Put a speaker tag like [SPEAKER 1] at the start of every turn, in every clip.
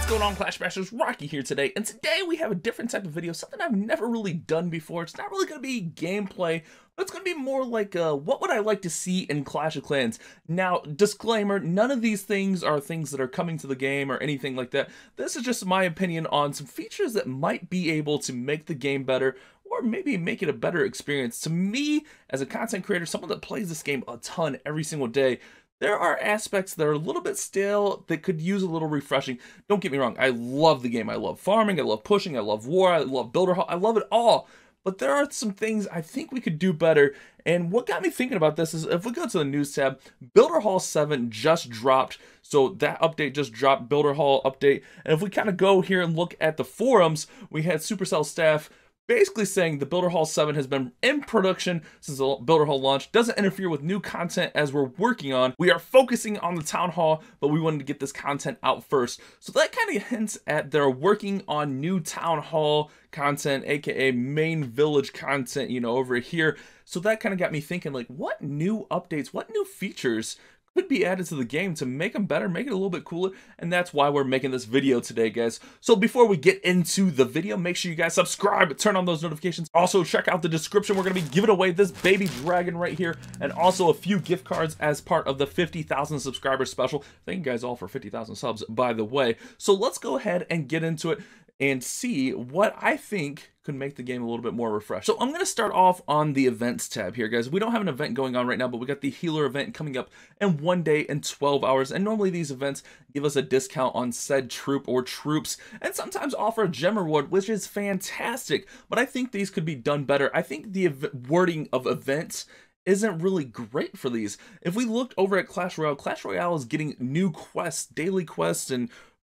[SPEAKER 1] going on, Clash Bashers? Rocky here today, and today we have a different type of video, something I've never really done before. It's not really going to be gameplay, but it's going to be more like what would I like to see in Clash of Clans. Now, disclaimer, none of these things are things that are coming to the game or anything like that. This is just my opinion on some features that might be able to make the game better, or maybe make it a better experience. To me, as a content creator, someone that plays this game a ton every single day, there are aspects that are a little bit stale that could use a little refreshing. Don't get me wrong, I love the game. I love farming, I love pushing, I love war, I love builder hall, I love it all. But there are some things I think we could do better. And what got me thinking about this is if we go to the news tab, Builder Hall 7 just dropped. So that update just dropped, Builder Hall update. And if we kind of go here and look at the forums, we had Supercell staff basically saying the Builder Hall 7 has been in production since the Builder Hall launch, doesn't interfere with new content as we're working on. We are focusing on the Town Hall, but we wanted to get this content out first. So that kind of hints at they're working on new Town Hall content, aka main village content, you know, over here. So that kind of got me thinking, like, what new updates, what new features could be added to the game to make them better, make it a little bit cooler, and that's why we're making this video today, guys. So before we get into the video, make sure you guys subscribe, turn on those notifications. Also, check out the description. We're going to be giving away this baby dragon right here, and also a few gift cards as part of the 50,000 subscriber special. Thank you guys all for 50,000 subs, by the way. So let's go ahead and get into it and see what I think could make the game a little bit more refreshing. So I'm going to start off on the events tab here, guys. We don't have an event going on right now, but we got the healer event coming up in 1 day and 12 hours. And normally these events give us a discount on said troop or troops, and sometimes offer a gem reward, which is fantastic. But I think these could be done better. I think the wording of events isn't really great for these. If we looked over at Clash Royale is getting new quests, daily quests, and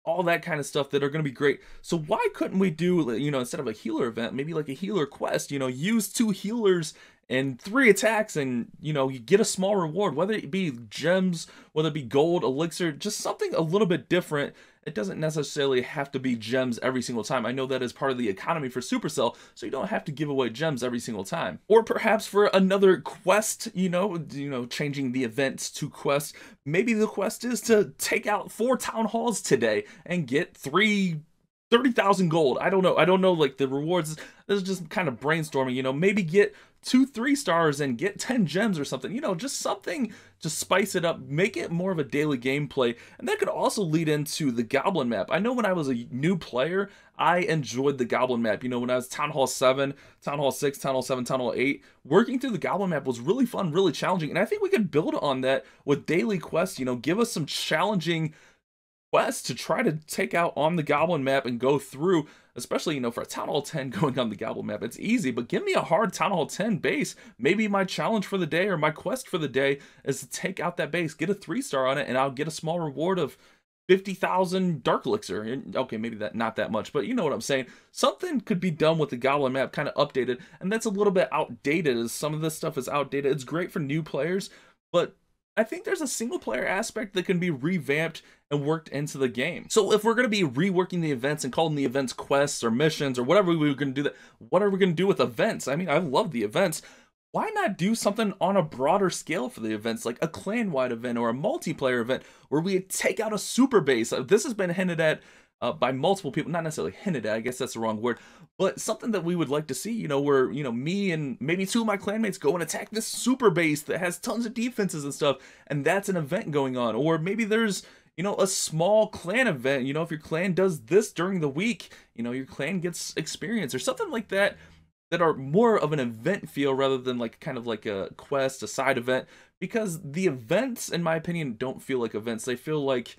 [SPEAKER 1] all that kind of stuff that are going to be great. So why couldn't we do, you know, instead of a healer event, maybe like a healer quest, you know, use 2 healers and 3 attacks, and, you know, you get a small reward, whether it be gems, whether it be gold, elixir, just something a little bit different. It doesn't necessarily have to be gems every single time. I know that is part of the economy for Supercell, so you don't have to give away gems every single time. Or perhaps for another quest, you know, changing the events to quests. Maybe the quest is to take out 4 town halls today and get 30,000 gold. I don't know, like the rewards. This is just kind of brainstorming, you know, maybe get 2 3-stars and get 10 gems or something, you know, just something to spice it up, make it more of a daily gameplay. And that could also lead into the Goblin map. I know when I was a new player, I enjoyed the Goblin map. You know, when I was Town Hall 7, Town Hall 6, Town Hall 7, Town Hall 8, working through the Goblin map was really fun, really challenging. And I think we could build on that with daily quests, you know, give us some challenging quests to try to take out on the Goblin map and go through, especially, you know, for a Town Hall 10 going on the Goblin map. It's easy, but give me a hard Town Hall 10 base. Maybe my challenge for the day or my quest for the day is to take out that base, get a 3-star on it, and I'll get a small reward of 50,000 dark elixir. Okay, maybe that not that much, but you know what I'm saying. Something could be done with the Goblin map, kind of updated, and that's a little bit outdated, as some of this stuff is outdated. It's great for new players, but I think there's a single player aspect that can be revamped and worked into the game. So if we're going to be reworking the events and calling the events quests or missions or whatever we were going to do, that, what are we going to do with events? I mean, I love the events. Why not do something on a broader scale for the events, like a clan-wide event or a multiplayer event where we take out a super base? This has been hinted at by multiple people, not necessarily hinted at, I guess that's the wrong word, but something that we would like to see, you know, where, you know, me and maybe 2 of my clanmates go and attack this super base that has tons of defenses and stuff, and that's an event going on. Or maybe there's, you know, a small clan event, you know, if your clan does this during the week, you know, your clan gets experience or something like that, that are more of an event feel rather than like kind of like a quest, a side event, because the events, in my opinion, don't feel like events. They feel like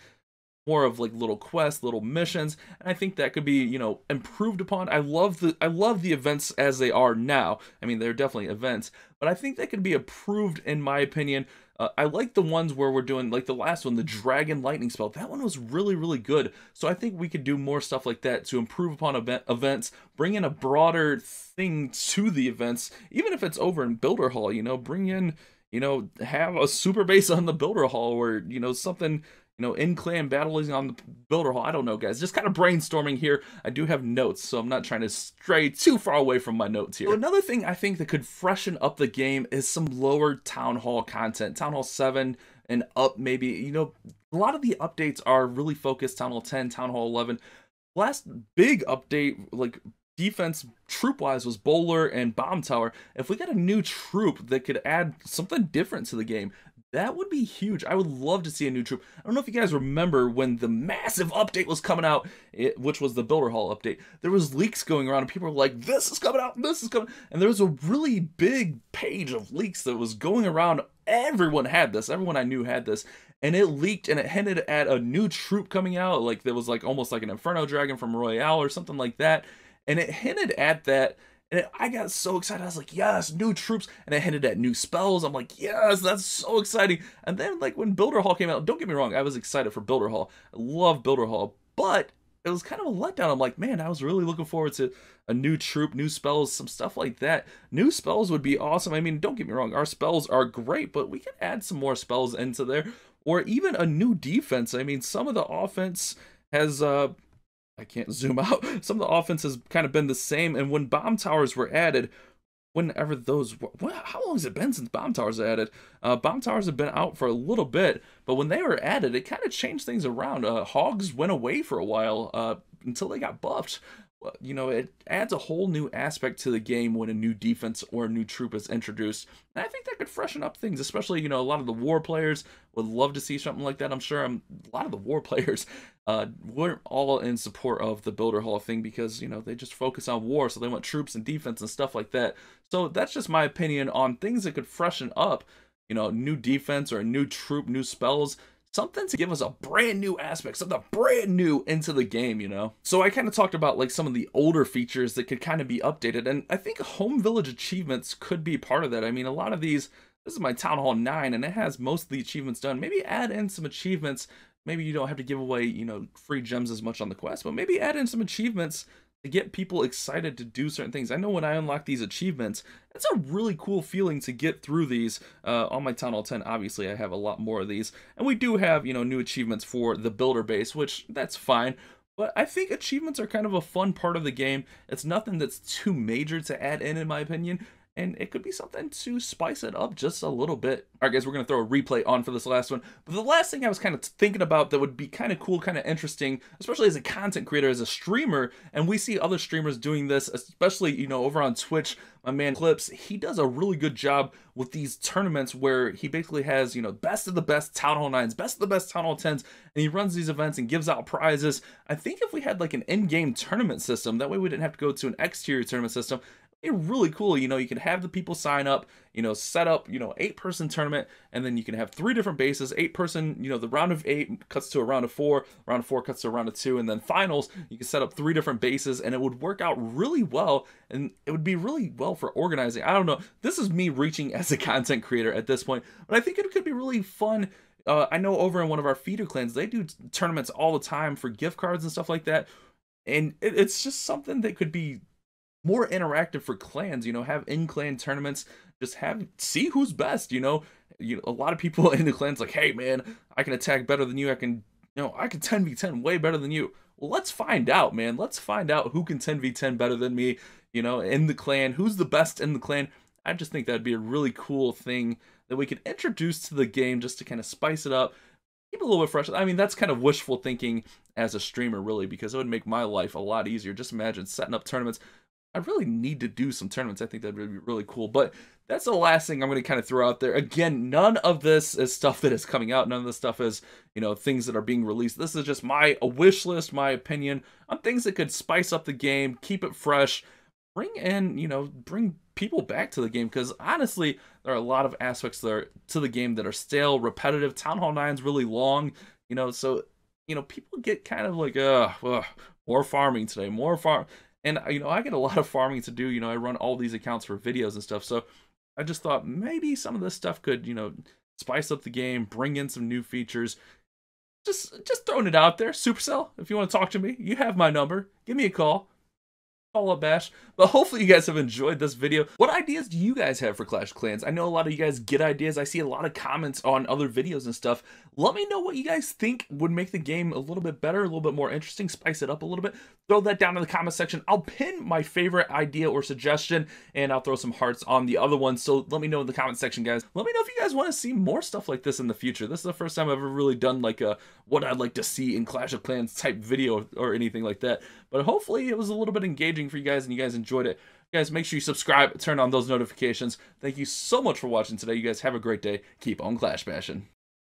[SPEAKER 1] more of like little quests, little missions, and I think that could be, you know, improved upon. I love the events as they are now. I mean, they're definitely events, but I think they could be improved, in my opinion. I like the ones where we're doing, like the last one, the Dragon Lightning spell. That one was really, really good. So I think we could do more stuff like that to improve upon events, bring in a broader thing to the events, even if it's over in Builder Hall, you know, bring in, you know, have a super base on the Builder Hall, or, you know, something, you know, in-clan battling on the Builder Hall. I don't know, guys. Just kind of brainstorming here. I do have notes, so I'm not trying to stray too far away from my notes here. So another thing I think that could freshen up the game is some lower Town Hall content. Town Hall 7, an up maybe. You know, a lot of the updates are really focused Town Hall 10, Town Hall 11. Last big update, like defense troop wise, was Bowler and Bomb Tower. If we got a new troop that could add something different to the game, that would be huge. I would love to see a new troop. I don't know if you guys remember when the massive update was coming out, which was the Builder Hall update. There was leaks going around and people were like, this is coming out, this is coming. And there was a really big page of leaks that was going around. Everyone had this. Everyone I knew had this. And it leaked and it hinted at a new troop coming out. Like there was like almost like an Inferno Dragon from Royale or something like that. And it hinted at that. And I got so excited. I was like, yes, new troops. And it hinted at new spells. I'm like, yes, that's so exciting. And then like when Builder Hall came out, don't get me wrong, I was excited for Builder Hall. I love Builder Hall. But it was kind of a letdown. I'm like, man, I was really looking forward to a new troop, new spells, some stuff like that. New spells would be awesome. I mean, don't get me wrong, our spells are great, but we can add some more spells into there. Or even a new defense. I mean, some of the offense has... I can't zoom out. Some of the offense has kind of been the same, and when bomb towers were added, whenever those were, how long has it been since bomb towers were added? Bomb towers have been out for a little bit, but when they were added, it kind of changed things around. Hogs went away for a while until they got buffed. You know, it adds a whole new aspect to the game when a new defense or a new troop is introduced. And I think that could freshen up things, especially, you know, a lot of the war players would love to see something like that. I'm sure a lot of the war players weren't all in support of the Builder Hall thing because, you know, they just focus on war, so they want troops and defense and stuff like that. So that's just my opinion on things that could freshen up, you know, new defense or a new troop, new spells. Something to give us a brand new aspect, something brand new into the game, you know? So I kind of talked about like some of the older features that could kind of be updated, and I think home village achievements could be part of that. I mean, a lot of these, this is my Town Hall 9, and it has most of the achievements done. Maybe add in some achievements. Maybe you don't have to give away, you know, free gems as much on the quest, but maybe add in some achievements to get people excited to do certain things. I know when I unlock these achievements, it's a really cool feeling to get through these. On my Town Hall 10, obviously, I have a lot more of these. And we do have, you know, new achievements for the builder base, which that's fine. But I think achievements are kind of a fun part of the game. It's nothing that's too major to add in my opinion. And it could be something to spice it up just a little bit. All right, guys, we're going to throw a replay on for this last one. But the last thing I was kind of thinking about that would be kind of cool, kind of interesting, especially as a content creator, as a streamer, and we see other streamers doing this, especially, you know, over on Twitch, my man Clips, he does a really good job with these tournaments where he basically has, you know, best of the best Town Hall 9s, best of the best Town Hall 10s, and he runs these events and gives out prizes. I think if we had like an in-game tournament system, that way we didn't have to go to an exterior tournament system, really cool. You know, you can have the people sign up, you know, set up, you know, 8-person tournament, and then you can have 3 different bases, 8-person, you know, the round of 8 cuts to a round of 4 cuts to a round of 2, and then finals, you can set up 3 different bases, and it would work out really well, and it would be really well for organizing. I don't know, this is me reaching as a content creator at this point, but I think it could be really fun. I know over in one of our feeder clans, they do tournaments all the time for gift cards and stuff like that, and it's just something that could be more interactive for clans, you know, have in-clan tournaments, just see who's best, you know, a lot of people in the clans like, hey man, I can attack better than you, I can 10v10 way better than you. Well, let's find out, man. Let's find out who can 10v10 better than me, you know, in the clan, who's the best in the clan. I just think that'd be a really cool thing that we could introduce to the game just to kind of spice it up, keep it a little bit fresh. I mean, that's kind of wishful thinking as a streamer, really, because it would make my life a lot easier. Just imagine setting up tournaments. I really need to do some tournaments. I think that'd be really cool. But that's the last thing I'm going to kind of throw out there. Again, none of this is stuff that is coming out. None of this stuff is, you know, things that are being released. This is just my wish list, my opinion on things that could spice up the game, keep it fresh, bring in, you know, bring people back to the game. Because honestly, there are a lot of aspects to the game that are stale, repetitive. Town Hall 9's really long, you know, so, you know, people get kind of like, more farming today, more farm. And, you know, I get a lot of farming to do. You know, I run all these accounts for videos and stuff. So I just thought maybe some of this stuff could, you know, spice up the game, bring in some new features. Just throwing it out there. Supercell, if you want to talk to me, you have my number. Give me a call. call-out bash. But hopefully you guys have enjoyed this video. What ideas do you guys have for Clash of Clans? I know a lot of you guys get ideas. I see a lot of comments on other videos and stuff. Let me know what you guys think would make the game a little bit better, a little bit more interesting, spice it up a little bit. Throw that down in the comment section. I'll pin my favorite idea or suggestion, and I'll throw some hearts on the other ones. So let me know in the comment section, guys. Let me know if you guys want to see more stuff like this in the future. This is the first time I've ever really done like a what I'd like to see in Clash of Clans type video or anything like that. But hopefully it was a little bit engaging for you guys and you guys enjoyed it. Guys, make sure you subscribe, turn on those notifications. Thank you so much for watching today. You guys have a great day. Keep on Clash bashing.